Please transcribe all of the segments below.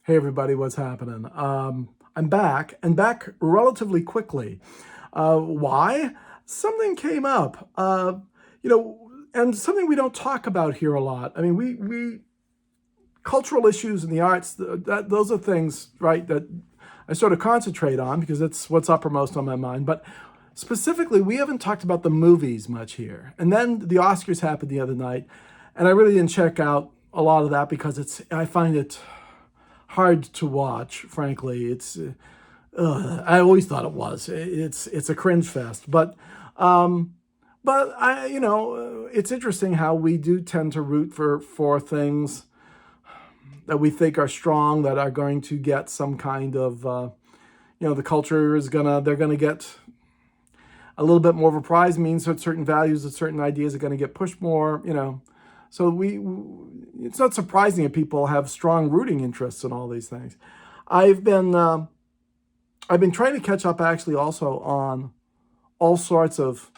Hey everybody, what's happening? I'm back and back relatively quickly. Why? Something came up, and something we don't talk about here a lot. I mean, we cultural issues in the arts, those are things, right, that I sort of concentrate on because it's what's uppermost on my mind. But specifically, we haven't talked about the movies much here. And then the Oscars happened the other night, and I really didn't check out a lot of that because I find it hard to watch. Frankly, I always thought it was. It's a cringe fest, but it's interesting how we do tend to root for things that we think are strong, that are going to get some kind of, the culture is they're gonna get a little bit more of a prize, means that certain values and certain ideas are going to get pushed more. So it's not surprising that people have strong rooting interests in all these things. I've been trying to catch up actually also on all sorts of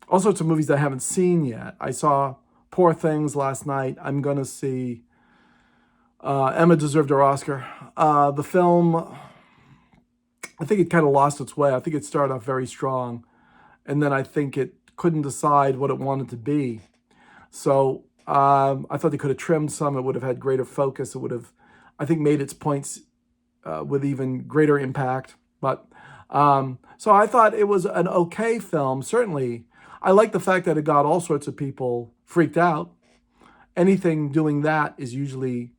movies that I haven't seen yet. I saw Poor Things last night. I'm going to see Emma deserved her Oscar. The film, I think it kind of lost its way. I think it started off very strong, and then I think it couldn't decide what it wanted to be. So I thought they could have trimmed some. It would have had greater focus. It would have, I think, made its points with even greater impact. But so I thought it was an okay film. Certainly, I like the fact that it got all sorts of people freaked out. Anything doing that is usually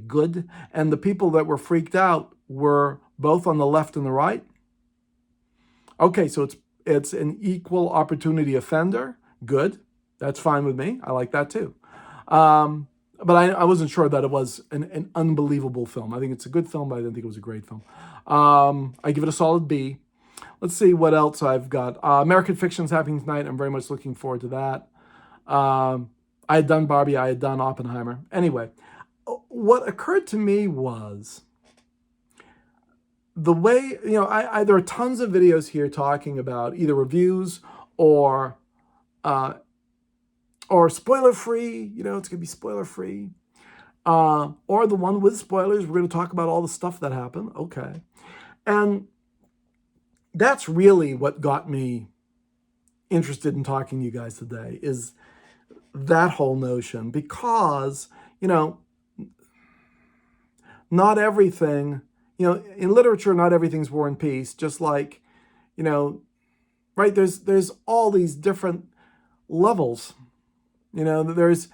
good. And the people that were freaked out were both on the left and the right. Okay, so it's an equal opportunity offender. Good. That's fine with me. I like that too. But I wasn't sure that it was an unbelievable film. I think it's a good film, but I didn't think it was a great film. I give it a solid B. Let's see what else I've got. American Fiction's happening tonight. I'm very much looking forward to that. I had done Barbie. I had done Oppenheimer. Anyway, what occurred to me was the way, there are tons of videos here talking about either reviews or spoiler free, it's going to be spoiler free. Or the one with spoilers, we're going to talk about all the stuff that happened. Okay. And that's really what got me interested in talking to you guys today, is that whole notion. Because, not everything, in literature, not everything's War and Peace, just like, right, there's all these different levels. There's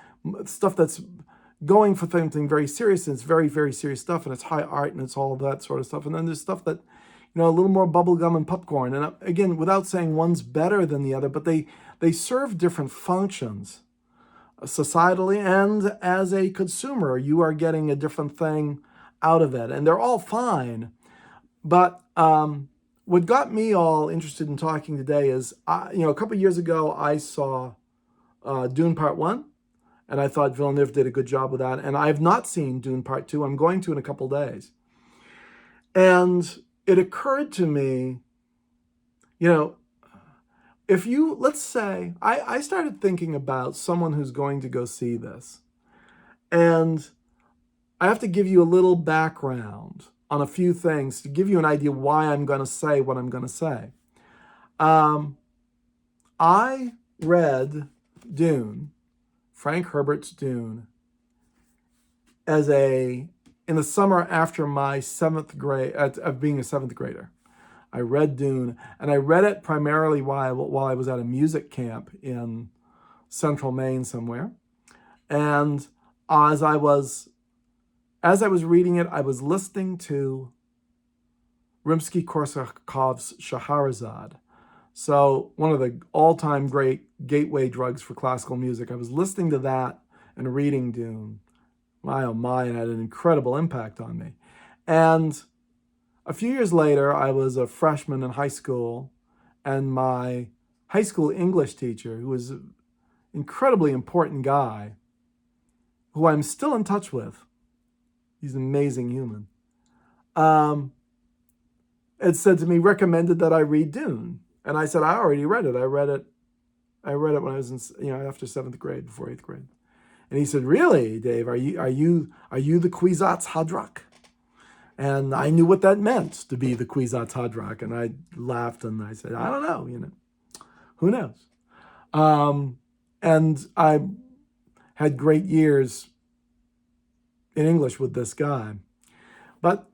stuff that's going for something very serious, and it's very, very serious stuff, and it's high art, and it's all of that sort of stuff. And then there's stuff that, a little more bubblegum and popcorn. And again, without saying one's better than the other, but they serve different functions societally, and as a consumer, you are getting a different thing out of it. And they're all fine. But what got me all interested in talking today is, a couple of years ago, I saw Dune Part 1, and I thought Villeneuve did a good job with that. And I have not seen Dune Part 2. I'm going to in a couple days. And it occurred to me, if you, let's say, I started thinking about someone who's going to go see this. And I have to give you a little background on a few things to give you an idea why I'm going to say what I'm going to say. I read Dune, Frank Herbert's Dune, in the summer after my seventh grade, of being a seventh grader. I read Dune, and I read it primarily while I was at a music camp in central Maine somewhere. And as I was reading it, I was listening to Rimsky-Korsakov's Scheherazade. So one of the all-time great gateway drugs for classical music. I was listening to that and reading Dune. My, oh my, it had an incredible impact on me. And a few years later, I was a freshman in high school, and my high school English teacher, who was an incredibly important guy, who I'm still in touch with, he's an amazing human, had said to me, recommended that I read Dune. And I said, I already read it. I read it when I was in, after seventh grade, before eighth grade. And he said, really, Dave, are you the Kwisatz Haderach? And I knew what that meant, to be the Kwisatz Haderach. And I laughed and I said, I don't know, who knows? And I had great years in English with this guy. But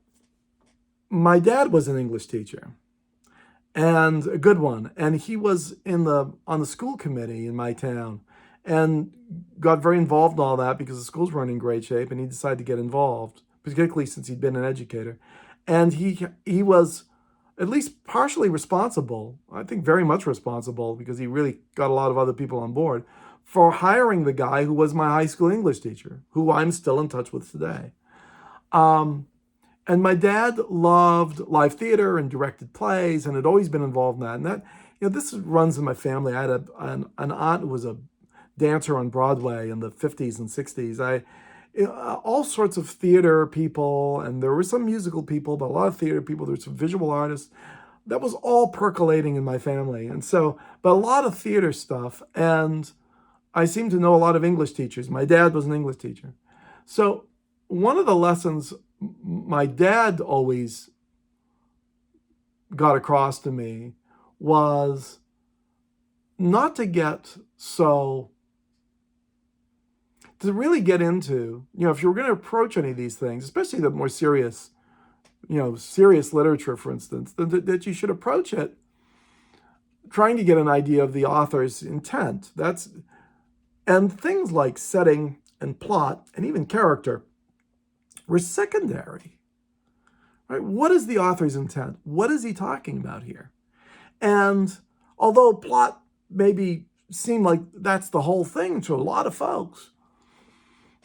my dad was an English teacher, and a good one. And he was on the school committee in my town, and got very involved in all that because the schools weren't in great shape, and he decided to get involved, particularly since he'd been an educator. And he was at least partially responsible, I think very much responsible, because he really got a lot of other people on board, for hiring the guy who was my high school English teacher, who I'm still in touch with today. And my dad loved live theater and directed plays, and had always been involved in that. And that, this runs in my family. I had an aunt who was a dancer on Broadway in the 50s and 60s. All sorts of theater people, and there were some musical people, but a lot of theater people. There were some visual artists. That was all percolating in my family. And so, but a lot of theater stuff. And I seem to know a lot of English teachers. My dad was an English teacher. So one of the lessons my dad always got across to me was not to really get into, if you're going to approach any of these things, especially the more serious, serious literature, for instance, that you should approach it trying to get an idea of the author's intent. And things like setting and plot and even character were secondary, right? What is the author's intent? What is he talking about here? And although plot maybe seemed like that's the whole thing to a lot of folks,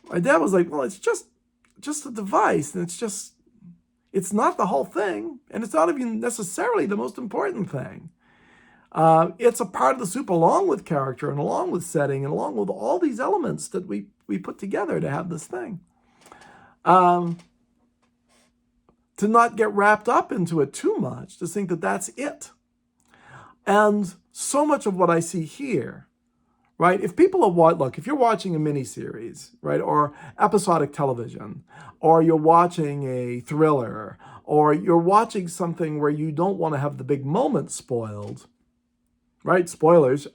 my dad was like, well, it's just a device, and it's not the whole thing, and it's not even necessarily the most important thing. It's a part of the soup, along with character and along with setting and along with all these elements that we put together to have this thing. To not get wrapped up into it too much, to think that that's it. And so much of what I see here, right? If people are if you're watching a miniseries, right, or episodic television, or you're watching a thriller, or you're watching something where you don't want to have the big moment spoiled, right? Spoilers.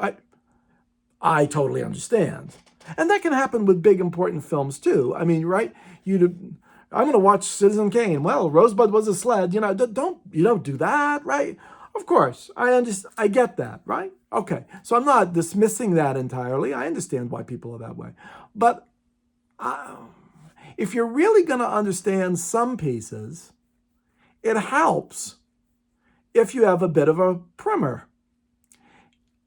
I totally understand. And that can happen with big, important films too. I mean, right? I'm going to watch Citizen Kane. Well, Rosebud was a sled. Don't do that, right? Of course, I get that, right? Okay, so I'm not dismissing that entirely. I understand why people are that way. But if you're really going to understand some pieces, it helps if you have a bit of a primer.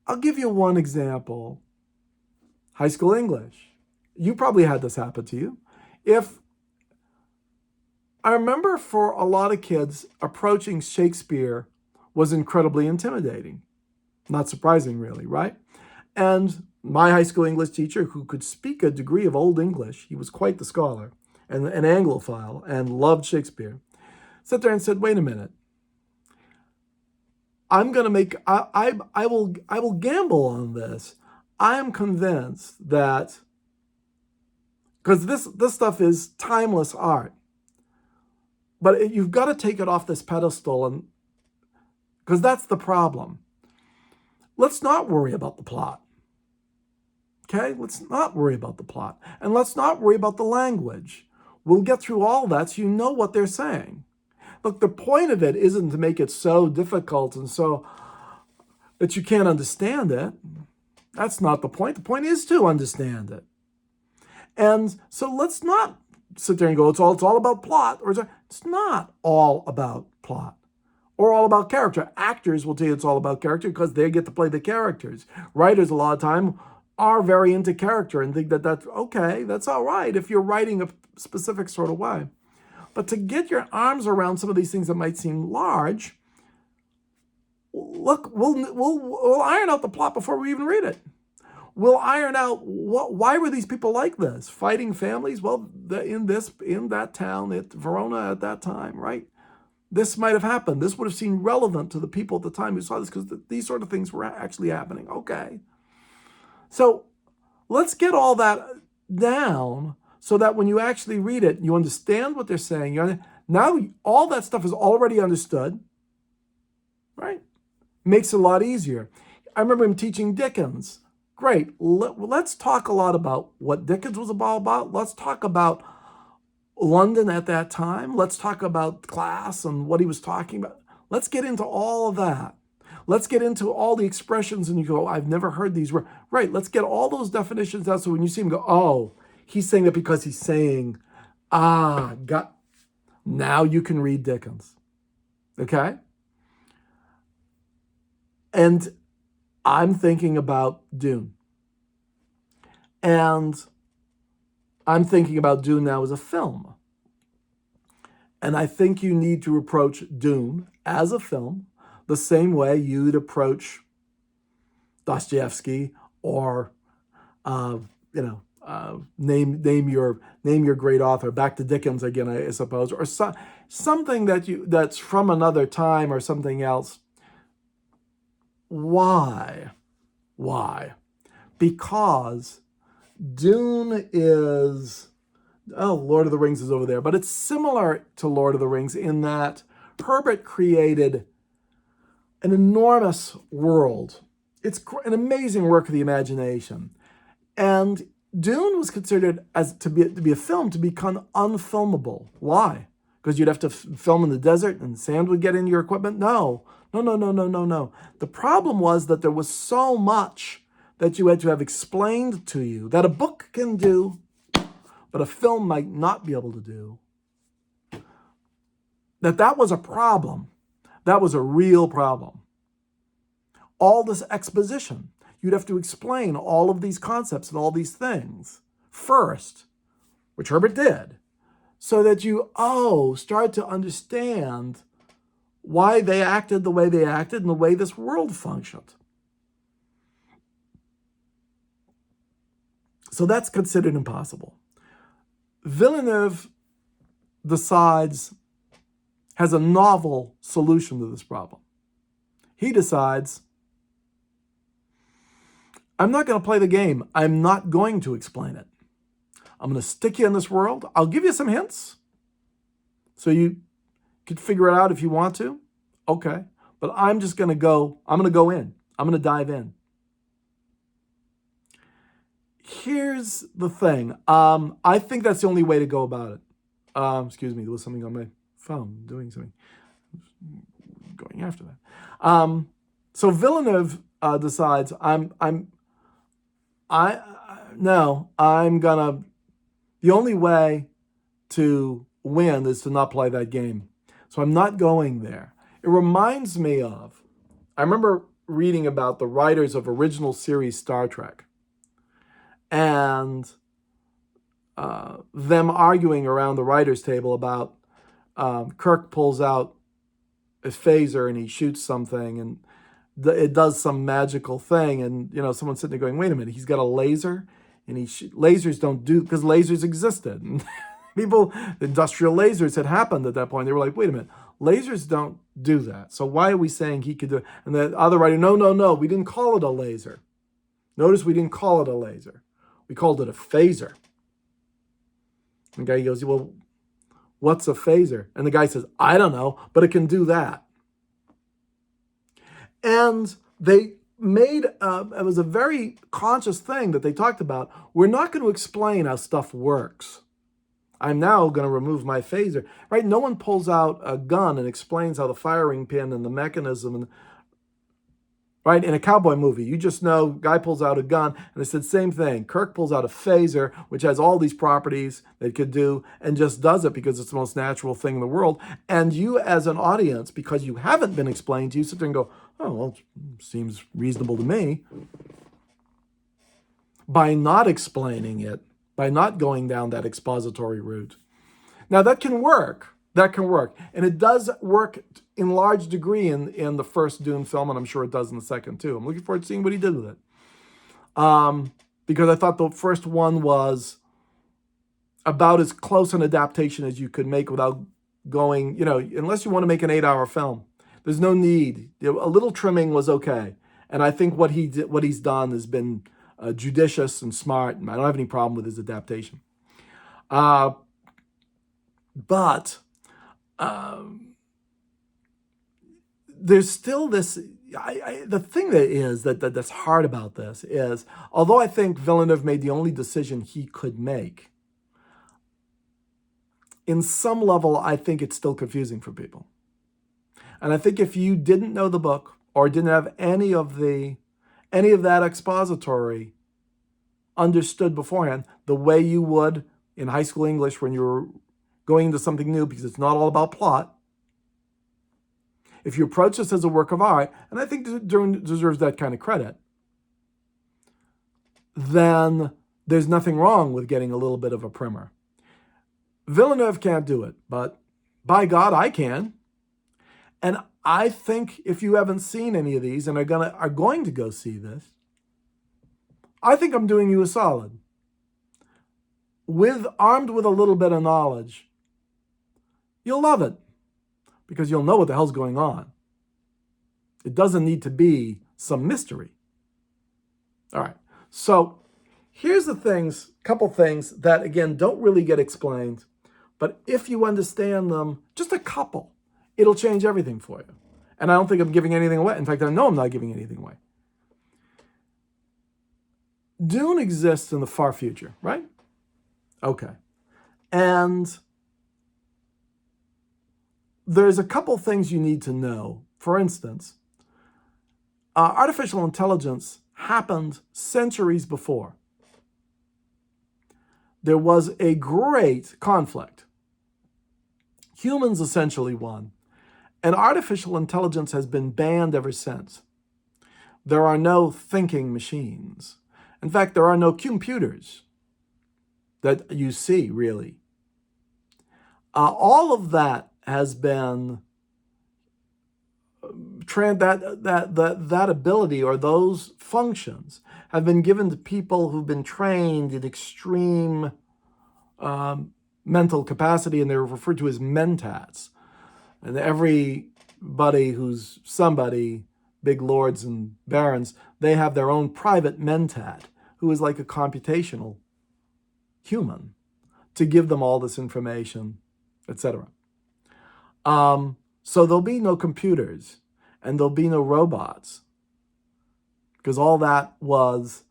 I'll give you one example. High school English. You probably had this happen to you. I remember for a lot of kids, approaching Shakespeare was incredibly intimidating. Not surprising, really, right? And my high school English teacher, who could speak a degree of Old English, he was quite the scholar, and an Anglophile, and loved Shakespeare, sat there and said, wait a minute. I will gamble on this. I am convinced that, because this stuff is timeless art, but you've got to take it off this pedestal, and because that's the problem. Let's not worry about the plot. Okay? Let's not worry about the plot. And let's not worry about the language. We'll get through all that so you know what they're saying. Look, the point of it isn't to make it so difficult and so that you can't understand it. That's not the point. The point is to understand it. And so let's not sit there and go, it's all about plot. Or it's not all about plot. Or all about character. Actors will tell you it's all about character because they get to play the characters. Writers, a lot of time, are very into character and think that that's okay, that's all right if you're writing a specific sort of way. But to get your arms around some of these things that might seem large, look, we'll iron out the plot before we even read it. We'll iron out why were these people like this, fighting families? Well, in that town, at Verona at that time, right? This might have happened. This would have seemed relevant to the people at the time who saw this because these sort of things were actually happening. Okay. So let's get all that down so that when you actually read it, you understand what they're saying. Now all that stuff is already understood, right? Makes it a lot easier. I remember him teaching Dickens. Great. Let's talk a lot about what Dickens was all about. Let's talk about London at that time. Let's talk about class and what he was talking about. Let's get into all of that. Let's get into all the expressions and you go, I've never heard these words. Right, let's get all those definitions out so when you see him go, oh, he's saying that because he's saying, now you can read Dickens. Okay? And I'm thinking about Dune. And I'm thinking about Dune now as a film. And I think you need to approach Dune as a film the same way you'd approach Dostoevsky or, name your great author. Back to Dickens again, I suppose, or something that's from another time or something else. Why? Because Dune is, Lord of the Rings is over there, but it's similar to Lord of the Rings in that Herbert created an enormous world. It's an amazing work of the imagination. And Dune was considered to be a film to become unfilmable. Why? Because you'd have to film in the desert and sand would get into your equipment? No. The problem was that there was so much that you had to have explained to you that a book can do, but a film might not be able to do. That was a problem. That was a real problem. All this exposition. You'd have to explain all of these concepts and all these things first, which Herbert did, so that you, start to understand why they acted the way they acted and the way this world functioned. So that's considered impossible. Villeneuve has a novel solution to this problem. He decides, I'm not going to play the game. I'm not going to explain it. I'm going to stick you in this world. I'll give you some hints so you could figure it out if you want to. Okay. But I'm going to go in. I'm going to dive in. Here's the thing. I think that's the only way to go about it. Excuse me, there was something on my phone doing something. Going after that. So Villeneuve decides the only way to win is to not play that game. So I'm not going there. It reminds me of, I remember reading about the writers of original series Star Trek and them arguing around the writers' table about Kirk pulls out a phaser and he shoots something and it does some magical thing, and someone's sitting there going, wait a minute, he's got a laser and lasers don't do, because lasers existed and industrial lasers had happened at that point. They were like, wait a minute, lasers don't do that, so why are we saying he could do it? And the other writer, no, we didn't call it a laser. Notice we didn't call it a laser, we called it a phaser. And the guy goes, well, what's a phaser? And the guy says, I don't know, but it can do that. And they made, it was a very conscious thing that they talked about. We're not going to explain how stuff works. I'm now going to remove my phaser, right? No one pulls out a gun and explains how the firing pin and the mechanism, and right? In a cowboy movie, you just know, guy pulls out a gun, and they said same thing. Kirk pulls out a phaser, which has all these properties that it could do, and just does it because it's the most natural thing in the world. And you as an audience, because you haven't been explained to you, sit there and go, oh, well, it seems reasonable to me. By not explaining it, by not going down that expository route. Now that can work. And it does work in large degree in the first Dune film, and I'm sure it does in the second too. I'm looking forward to seeing what he did with it. Because I thought the first one was about as close an adaptation as you could make without going, unless you want to make an 8-hour film. There's no need. A little trimming was okay. And I think what he's done has been judicious and smart, and I don't have any problem with his adaptation. But there's still this. The thing that's hard about this is, although I think Villeneuve made the only decision he could make, in some level, I think it's still confusing for people. And I think if you didn't know the book or didn't have any of that expository understood beforehand, the way you would in high school English when you're going into something new, because it's not all about plot. If you approach this as a work of art, and I think Dune deserves that kind of credit, then there's nothing wrong with getting a little bit of a primer. Villeneuve can't do it, but by God, I can. And I think if you haven't seen any of these and are going to go see this, I think I'm doing you a solid. Armed with a little bit of knowledge, you'll love it because you'll know what the hell's going on. It doesn't need to be some mystery. All right, so here's couple things that, again, don't really get explained, but if you understand them, just a couple, it'll change everything for you. And I don't think I'm giving anything away. In fact, I know I'm not giving anything away. Dune exists in the far future, right? Okay. And there's a couple things you need to know. For instance, artificial intelligence happened centuries before. There was a great conflict. Humans essentially won. And artificial intelligence has been banned ever since. There are no thinking machines. In fact, there are no computers that you see, really. All of that has been that ability or those functions have been given to people who've been trained in extreme mental capacity, and they're referred to as mentats. And everybody who's somebody, big lords and barons, they have their own private mentat who is like a computational human to give them all this information, etc. So there'll be no computers and there'll be no robots because all that went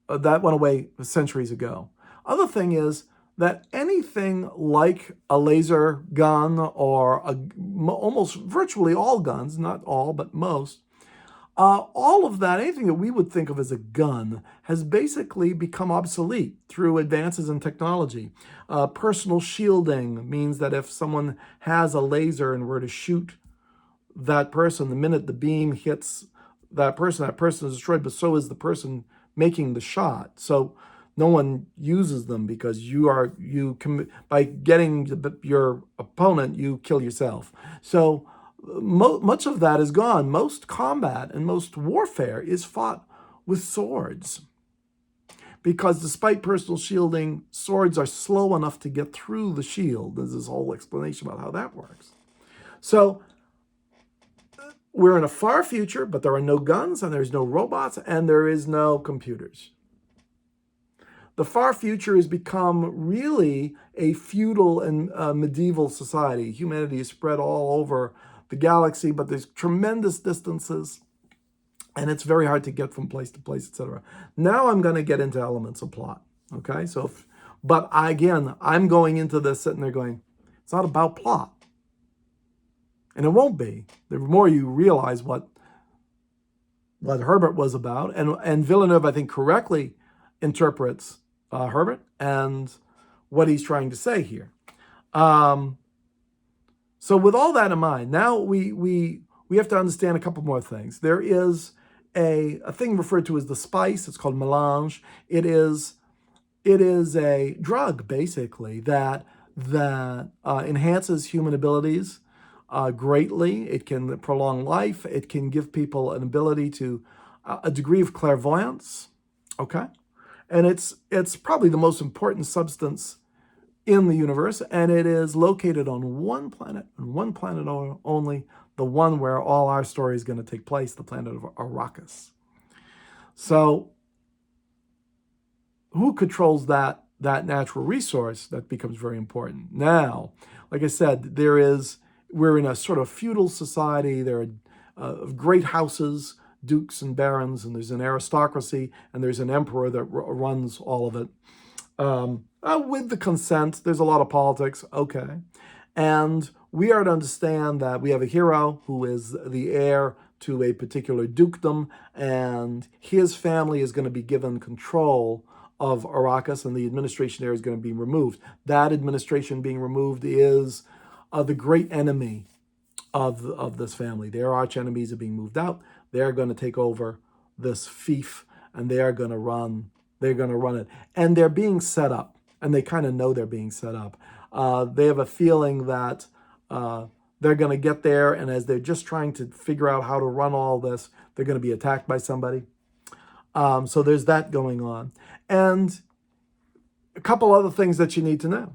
away centuries ago. Other thing is that anything like a laser gun or almost virtually all guns, not all, but most, all of that, anything that we would think of as a gun, has basically become obsolete through advances in technology. Personal shielding means that if someone has a laser and were to shoot that person, the minute the beam hits that person is destroyed, but so is the person making the shot. So no one uses them because by getting your opponent, you kill yourself. So much of that is gone. Most combat and most warfare is fought with swords because despite personal shielding, swords are slow enough to get through the shield. There's this whole explanation about how that works. So we're in a far future, but there are no guns and there's no robots and there is no computers. The far future has become really a feudal and medieval society. Humanity is spread all over the galaxy, but there's tremendous distances, and it's very hard to get from place to place, etc. Now I'm going to get into elements of plot, okay? But I'm going into this sitting there going, it's not about plot. And it won't be. The more you realize what Herbert was about, and Villeneuve, I think, correctly interprets Herbert and what he's trying to say here. So with all that in mind, now we have to understand a couple more things. There is a thing referred to as the spice. It's called melange. It is a drug, basically, that enhances human abilities greatly. It can prolong life. It can give people an ability to a degree of clairvoyance. Okay. And it's probably the most important substance in the universe, and it is located on one planet, and one planet only, the one where all our story is going to take place, the planet of Arrakis. So who controls that natural resource? That becomes very important. Now, like I said, we're in a sort of feudal society. There are great houses, dukes and barons, and there's an aristocracy, and there's an emperor that runs all of it. With the consent, there's a lot of politics, okay. And we are to understand that we have a hero who is the heir to a particular dukedom, and his family is going to be given control of Arrakis, and the administration there is going to be removed. That administration being removed is the great enemy of this family. Their arch enemies are being moved out. They're going to take over this fief, and they're going to run it. And they're being set up, and they kind of know they're being set up. They have a feeling that they're going to get there, and as they're just trying to figure out how to run all this, they're going to be attacked by somebody. So there's that going on. And a couple other things that you need to know.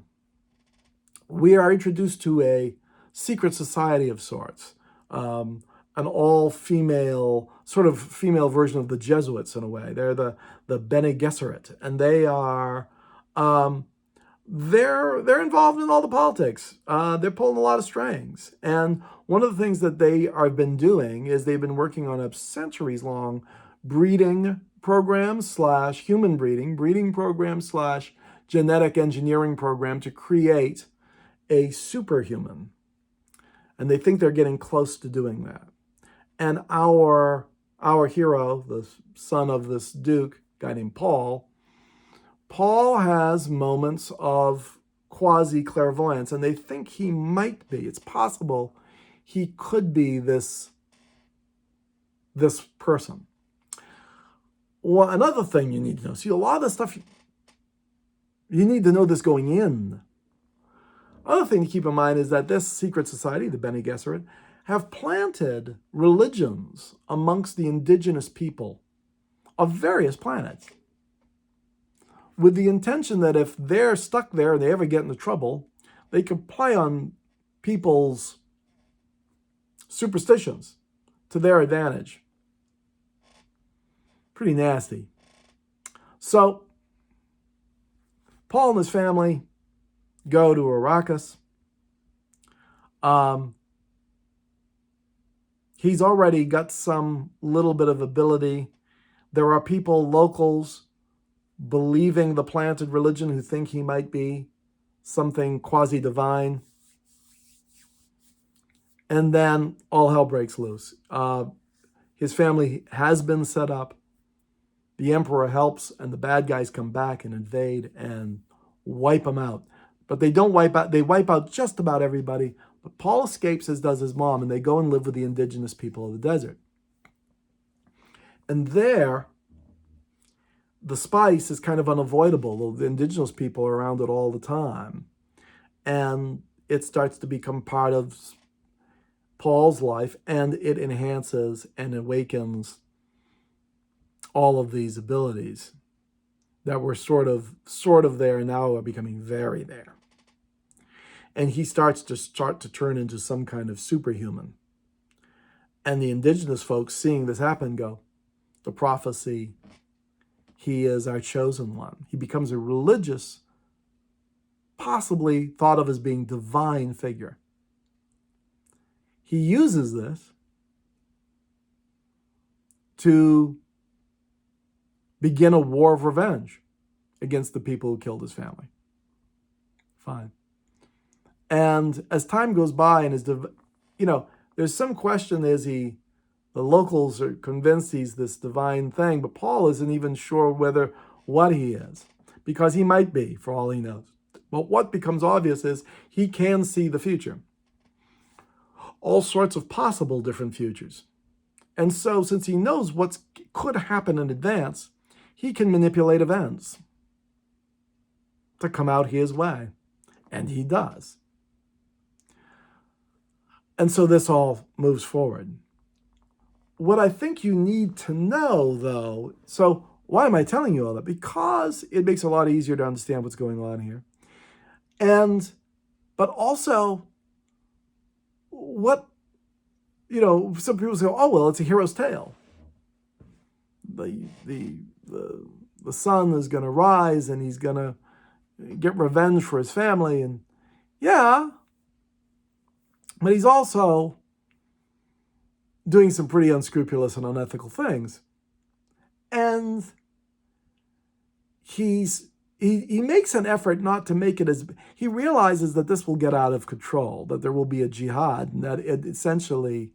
We are introduced to a secret society of sorts, an all-female, sort of female version of the Jesuits in a way. They're the Bene Gesserit, and they are they're involved in all the politics. They're pulling a lot of strings, and one of the things that they have been doing is they've been working on a centuries-long breeding program / human breeding program / genetic engineering program to create a superhuman. And they think they're getting close to doing that. And our hero, the son of this duke, a guy named Paul has moments of quasi-clairvoyance, and they think he might be. It's possible he could be this person. Well, another thing you need to know. See, a lot of this stuff, you need to know this going in. Other thing to keep in mind is that this secret society, the Bene Gesserit, have planted religions amongst the indigenous people of various planets, with the intention that if they're stuck there and they ever get into trouble, they could play on people's superstitions to their advantage. Pretty nasty. So, Paul and his family go to Arrakis. He's already got some little bit of ability. There are people, locals, believing the planted religion who think he might be something quasi-divine. And then all hell breaks loose. His family has been set up. The emperor helps, and the bad guys come back and invade and wipe them out. But they don't wipe out, they wipe out just about everybody. But Paul escapes, as does his mom, and they go and live with the indigenous people of the desert. And there, the spice is kind of unavoidable. The indigenous people are around it all the time. And it starts to become part of Paul's life, and it enhances and awakens all of these abilities that were sort of there and now are becoming very there. And he starts to turn into some kind of superhuman. And the indigenous folks seeing this happen go, the prophecy, he is our chosen one. He becomes a religious, possibly thought of as being divine figure. He uses this to begin a war of revenge against the people who killed his family. Fine. And as time goes by, and there's some question, the locals are convinced he's this divine thing, but Paul isn't even sure what he is, because he might be, for all he knows. But what becomes obvious is he can see the future. All sorts of possible different futures. And so, since he knows what could happen in advance, he can manipulate events to come out his way. And he does. And so this all moves forward. What I think you need to know, though, so why am I telling you all that? Because it makes it a lot easier to understand what's going on here. But also, some people say, oh, well, it's a hero's tale. The the sun is going to rise and he's going to get revenge for his family. And yeah, but he's also doing some pretty unscrupulous and unethical things. And he makes an effort not to make it as... He realizes that this will get out of control, that there will be a jihad, and that essentially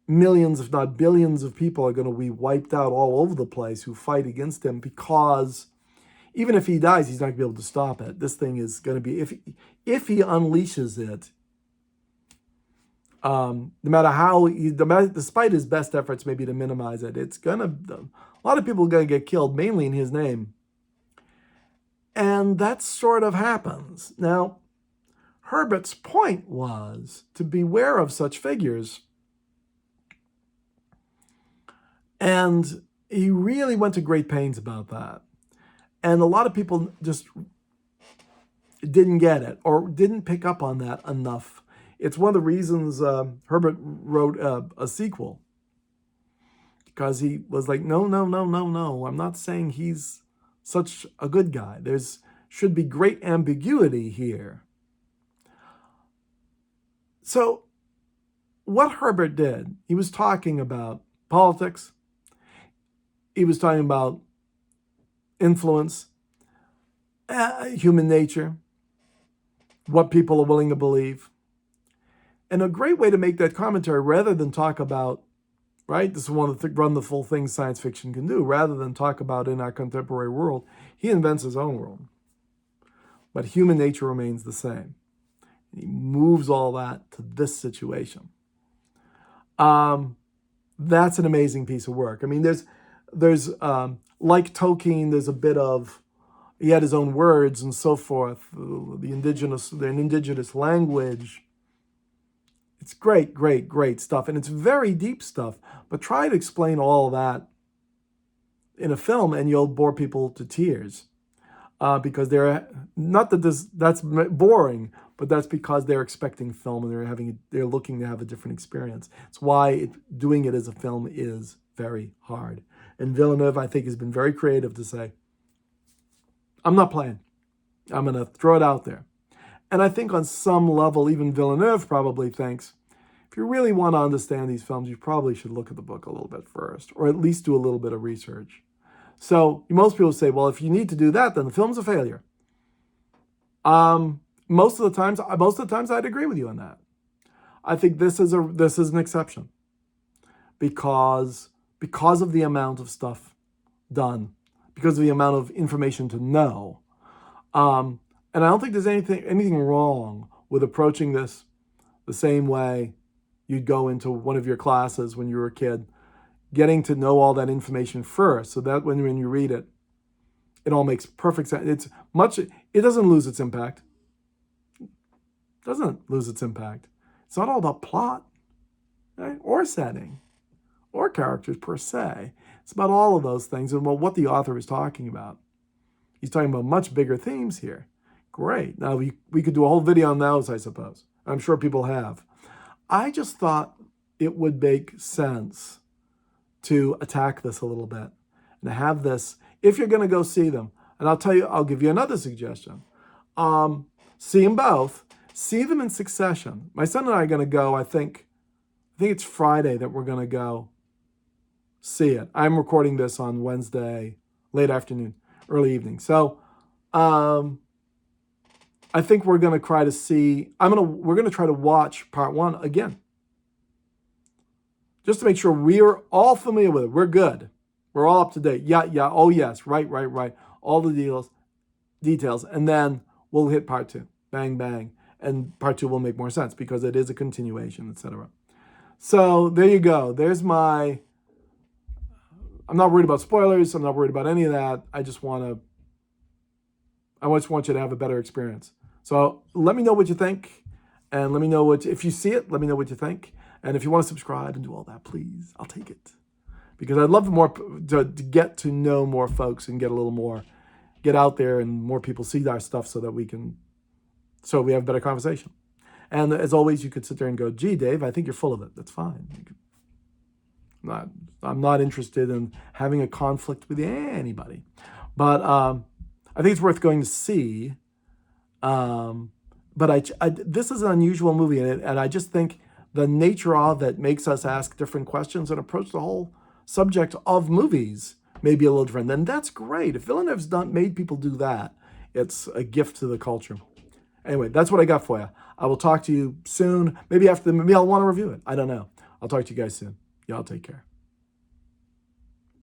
millions, if not billions of people are going to be wiped out all over the place who fight against him, because even if he dies, he's not going to be able to stop it. This thing is going to be... If he unleashes it, no matter how, despite his best efforts maybe to minimize it, it's going to... A lot of people are going to get killed, mainly in his name. And that sort of happens. Now, Herbert's point was to beware of such figures. And he really went to great pains about that. And a lot of people just didn't get it or didn't pick up on that enough. It's one of the reasons Herbert wrote a sequel. Because he was like, no, I'm not saying he's such a good guy. There's should be great ambiguity here. So what Herbert did, he was talking about politics. He was talking about influence, human nature, what people are willing to believe. And a great way to make that commentary, rather than talk about, right, this is one of the run-the-full things science fiction can do, rather than talk about in our contemporary world, he invents his own world. But human nature remains the same. And he moves all that to this situation. That's an amazing piece of work. I mean, there's like Tolkien, there's a bit of, he had his own words and so forth, the indigenous language. It's great stuff. And it's very deep stuff. But try to explain all that in a film and you'll bore people to tears. Because they're, not that that's boring, but that's because they're expecting film and they're looking to have a different experience. It's why doing it as a film is very hard. And Villeneuve, I think, has been very creative to say, I'm not playing. I'm going to throw it out there. And I think on some level, even Villeneuve probably thinks, if you really want to understand these films, you probably should look at the book a little bit first, or at least do a little bit of research. So most people say, well, if you need to do that, then the film's a failure. Most of the times, I'd agree with you on that. I think this is an exception because of the amount of stuff done, because of the amount of information to know. And I don't think there's anything wrong with approaching this the same way you'd go into one of your classes when you were a kid, getting to know all that information first, so that when you read it, it all makes perfect sense. It doesn't lose its impact. It doesn't lose its impact. It's not all about plot, right? Or setting, or characters per se. It's about all of those things and about what the author is talking about. He's talking about much bigger themes here. Great. Now, we could do a whole video on those, I suppose. I'm sure people have. I just thought it would make sense to attack this a little bit and have this, if you're going to go see them. And I'll give you another suggestion. See them both. See them in succession. My son and I are going to go, I think it's Friday that we're going to go see it. I'm recording this on Wednesday, late afternoon, early evening. So, I think we're going to try to see, we're going to try to watch part one again. Just to make sure we're all familiar with it. We're good. We're all up to date. Yeah. Oh, yes. Right. All the details. And then we'll hit part two. Bang, bang. And part two will make more sense because it is a continuation, etc. So there you go. I'm not worried about spoilers. I'm not worried about any of that. I just want you to have a better experience. So let me know what you think. And let me know if you see it, let me know what you think. And if you want to subscribe and do all that, please, I'll take it. Because I'd love to get to know more folks and get out there and more people see our stuff so we have a better conversation. And as always, you could sit there and go, gee, Dave, I think you're full of it. That's fine. I'm not interested in having a conflict with anybody. But I think it's worth going to see. But this is an unusual movie, and I just think the nature of it makes us ask different questions and approach the whole subject of movies maybe a little different. And that's great. If Villeneuve's made people do that, it's a gift to the culture. Anyway, that's what I got for you. I will talk to you soon. Maybe I'll want to review it. I don't know. I'll talk to you guys soon. Y'all take care.